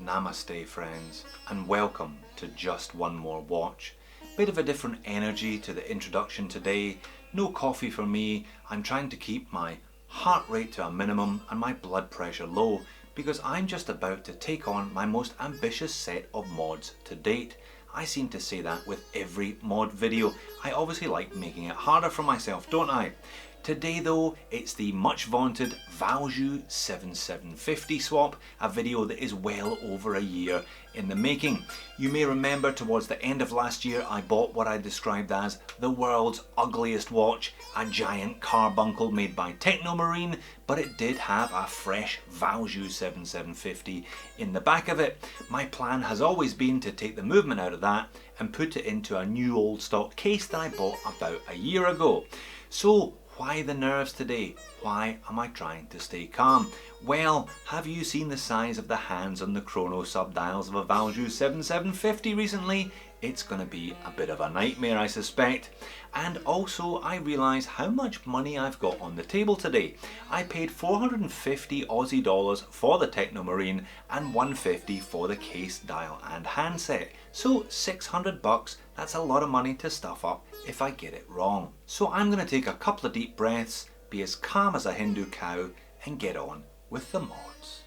Namaste friends, and welcome to Just One More Watch. Bit of a different energy to the introduction today. No coffee for me. I'm trying to keep my heart rate to a minimum and my blood pressure low because I'm just about to take on my most ambitious set of mods to date. I seem to say that with every mod video. I obviously like making it harder for myself, don't I? Today though, it's the much vaunted Valjoux 7750 swap, a video that is well over a year in the making. You may remember towards the end of last year I bought what I described as the world's ugliest watch, a giant carbuncle made by Technomarine, but it did have a fresh Valjoux 7750 in the back of it. My plan has always been to take the movement out of that and put it into a new old stock case that I bought about a year ago. So why the nerves today? Why am I trying to stay calm? Well, have you seen the size of the hands on the chrono subdials of a Valjoux 7750 recently? It's going to be a bit of a nightmare, I suspect. And also I realise how much money I've got on the table today. I paid 450 Aussie dollars for the Technomarine and 150 for the case, dial and handset. So 600 bucks, that's a lot of money to stuff up if I get it wrong. So I'm going to take a couple of deep breaths, be as calm as a Hindu cow and get on with the mods.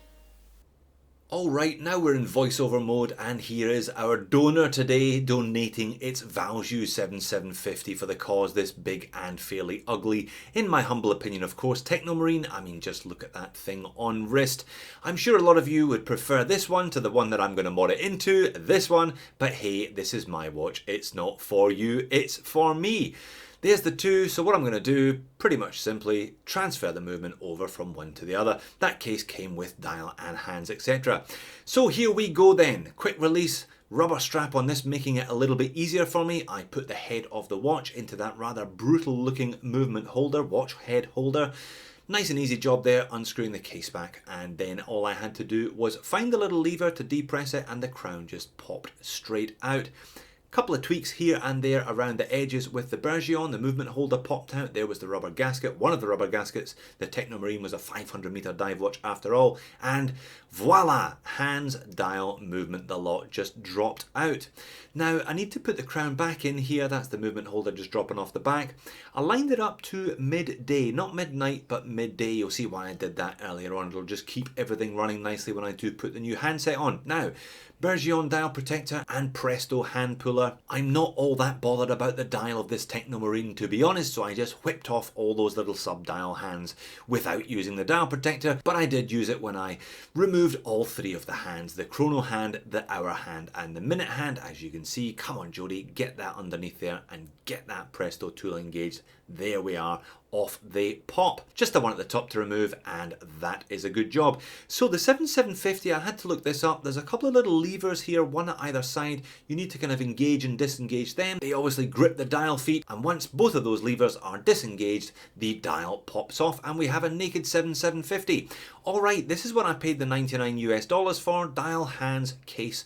Alright, now we're in voiceover mode and here is our donor today donating its Valjoux 7750 for the cause this big and fairly ugly, in my humble opinion of course, Technomarine. I mean, just look at that thing on wrist. I'm sure a lot of you would prefer this one to the one that I'm going to mod it into, this one, but hey, this is my watch, it's not for you, it's for me. There's the two, so what I'm going to do, pretty much simply, transfer the movement over from one to the other. That case came with dial and hands, etc. So here we go then. Quick release, rubber strap on this, making it a little bit easier for me. I put the head of the watch into that rather brutal looking movement holder, watch head holder. Nice and easy job there, unscrewing the case back, and then all I had to do was find the little lever to depress it and the crown just popped straight out. Couple of tweaks here and there around the edges with the Bergeon. The movement holder popped out. There was the rubber gasket, one of the rubber gaskets. The Technomarine was a 500 meter dive watch after all. And voila, hands, dial, movement, the lot just dropped out. Now I need to put the crown back in here. That's the movement holder just dropping off the back. I lined it up to midday, not midnight, but midday. You'll see why I did that earlier on. It'll just keep everything running nicely when I do put the new handset on. Now, Bergeon dial protector and presto hand puller. I'm not all that bothered about the dial of this Technomarine to be honest, so I just whipped off all those little sub dial hands without using the dial protector, but I did use it when I removed all three of the hands, the chrono hand, the hour hand and the minute hand. As you can see, come on Jody, get that underneath there and get that presto tool engaged. There we are, off they pop. Just the one at the top to remove and that is a good job. So the 7750, I had to look this up. There's a couple of little levers here, one at either side. You need to kind of engage and disengage them. They obviously grip the dial feet and once both of those levers are disengaged, the dial pops off and we have a naked 7750. Alright, this is what I paid the 99 US dollars for. Dial, hands, case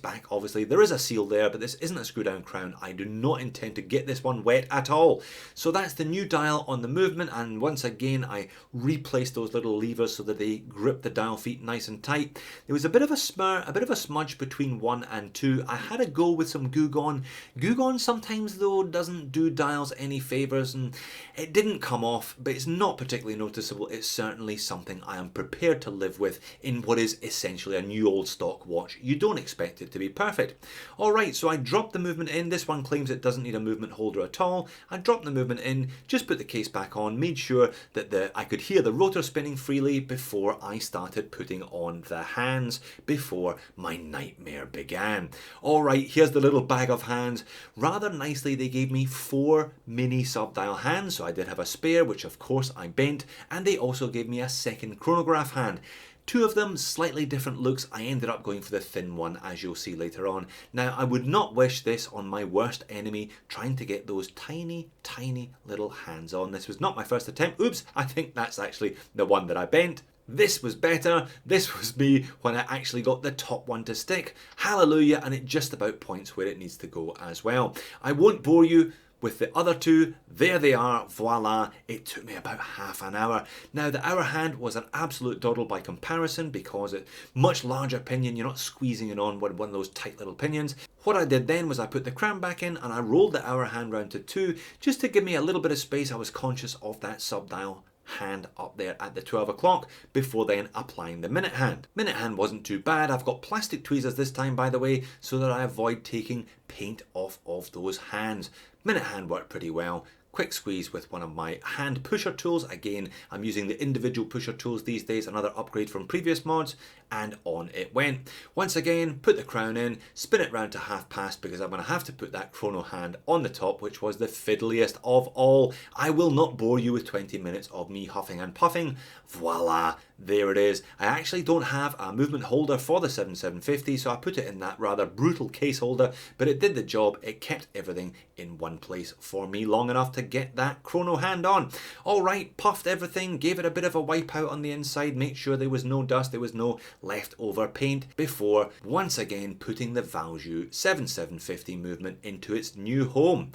back obviously. There is a seal there, but this isn't a screw down crown. I do not intend to get this one wet at all. So that's the new dial on the movement, and once again I replaced those little levers so that they grip the dial feet nice and tight. There was a bit of a smear, a bit of a smudge between 1 and 2. I had a go with some Goo Gone. Goo Gone sometimes though doesn't do dials any favours and it didn't come off, but it's not particularly noticeable. It's certainly something I am prepared to live with in what is essentially a new old stock watch. You don't expect it to be perfect. Alright, so I dropped the movement in. This one claims it doesn't need a movement holder at all. I dropped the movement in, just put the case back on, made sure that I could hear the rotor spinning freely before I started putting on the hands, before my nightmare began. Alright, here's the little bag of hands. Rather nicely they gave me 4 mini sub-dial hands, so I did have a spare, which of course I bent, and they also gave me a second chronograph hand. 2 of them, slightly different looks. I ended up going for the thin one, as you'll see later on. Now, I would not wish this on my worst enemy, trying to get those tiny, tiny little hands on. This was not my first attempt. Oops, I think that's actually the one that I bent. This was better. This was me when I actually got the top one to stick. Hallelujah, and it just about points where it needs to go as well. I won't bore you With the other two, there they are, voila, it took me about half an hour. Now the hour hand was an absolute doddle by comparison because it's much larger pinion, you're not squeezing it on with one of those tight little pinions. What I did then was I put the crown back in and I rolled the hour hand round to 2 just to give me a little bit of space. I was conscious of that sub-dial hand up there at the 12 o'clock before then applying the minute hand. Minute hand wasn't too bad. I've got plastic tweezers this time, by the way, so that I avoid taking paint off of those hands. Minute hand worked pretty well. Quick squeeze with one of my hand pusher tools. Again, I'm using the individual pusher tools these days, another upgrade from previous mods, and on it went. Once again, put the crown in, spin it round to half past because I'm going to have to put that chrono hand on the top, which was the fiddliest of all. I will not bore you with 20 minutes of me huffing and puffing. Voila, there it is. I actually don't have a movement holder for the 7750, so I put it in that rather brutal case holder, but it did the job. It kept everything in one place for me long enough to get that chrono hand on. All right, puffed everything, gave it a bit of a wipe out on the inside, make sure there was no dust, there was no leftover paint before once again putting the Valjoux 7750 movement into its new home.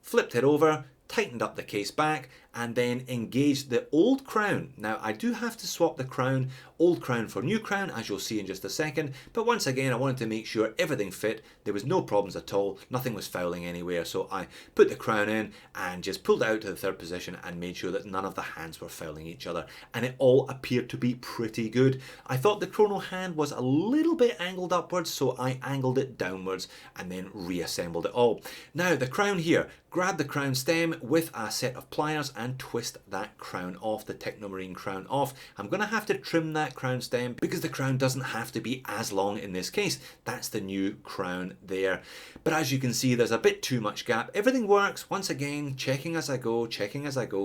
Flipped it over, tightened up the case back, and then engaged the old crown. Now I do have to swap the crown, old crown for new crown, as you'll see in just a second, but once again I wanted to make sure everything fit, there was no problems at all, nothing was fouling anywhere, so I put the crown in and just pulled it out to the third position and made sure that none of the hands were fouling each other, and it all appeared to be pretty good. I thought the chrono hand was a little bit angled upwards, so I angled it downwards and then reassembled it all. Now the crown here, grab the crown stem with a set of pliers and twist that crown off, the Technomarine crown off. I'm going to have to trim that crown stem because the crown doesn't have to be as long in this case. That's the new crown there. But as you can see, there's a bit too much gap. Everything works. Once again, checking as I go,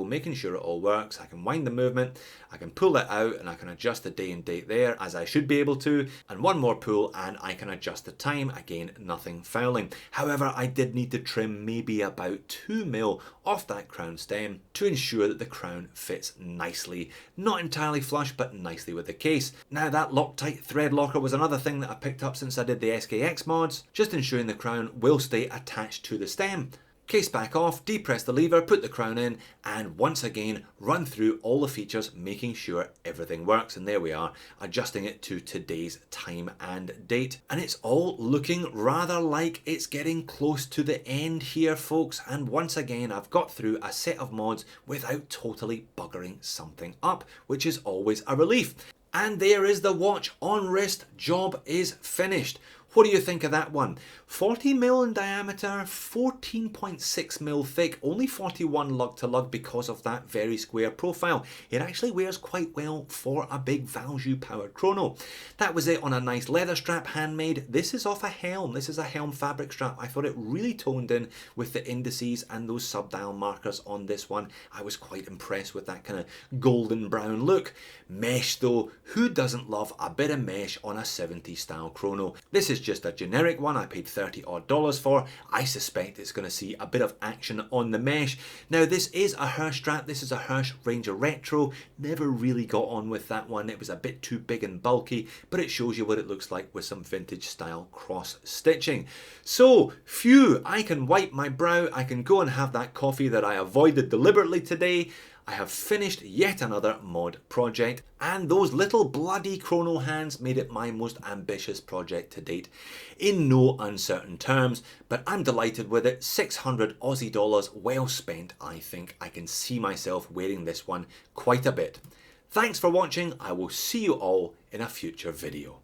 making sure it all works. I can wind the movement, I can pull it out, and I can adjust the day and date there, as I should be able to. And one more pull and I can adjust the time. Again, nothing fouling. However, I did need to trim maybe about 2 mil off that crown stem to ensure that the crown fits nicely. Not entirely flush, but nicely with the case. Now that Loctite thread locker was another thing that I picked up since I did the SKX mods, just ensuring the crown will stay attached to the stem. Case back off, depress the lever, put the crown in, and once again run through all the features, making sure everything works. And there we are, adjusting it to today's time and date. And it's all looking rather like it's getting close to the end here, folks. And once again, I've got through a set of mods without totally buggering something up, which is always a relief. And there is the watch on wrist. Job is finished. What do you think of that one? 40 mil in diameter, 14.6 mil thick, only 41 lug to lug because of that very square profile. It actually wears quite well for a big Valjoux powered chrono. That was it on a nice leather strap, handmade. This is off a helm. This is a helm fabric strap. I thought it really toned in with the indices and those sub-dial markers on this one. I was quite impressed with that kind of golden brown look. Mesh though, who doesn't love a bit of mesh on a 70s style chrono? This is just a generic one I paid $30 odd for. I suspect it's going to see a bit of action on the mesh. Now this is a Hirsch strap, this is a Hirsch Ranger Retro. Never really got on with that one, it was a bit too big and bulky, but it shows you what it looks like with some vintage style cross stitching. So, phew, I can wipe my brow, I can go and have that coffee that I avoided deliberately today. I have finished yet another mod project, and those little bloody chrono hands made it my most ambitious project to date in no uncertain terms, but I'm delighted with it. 600 Aussie dollars well spent. I think I can see myself wearing this one quite a bit. Thanks for watching. I will see you all in a future video.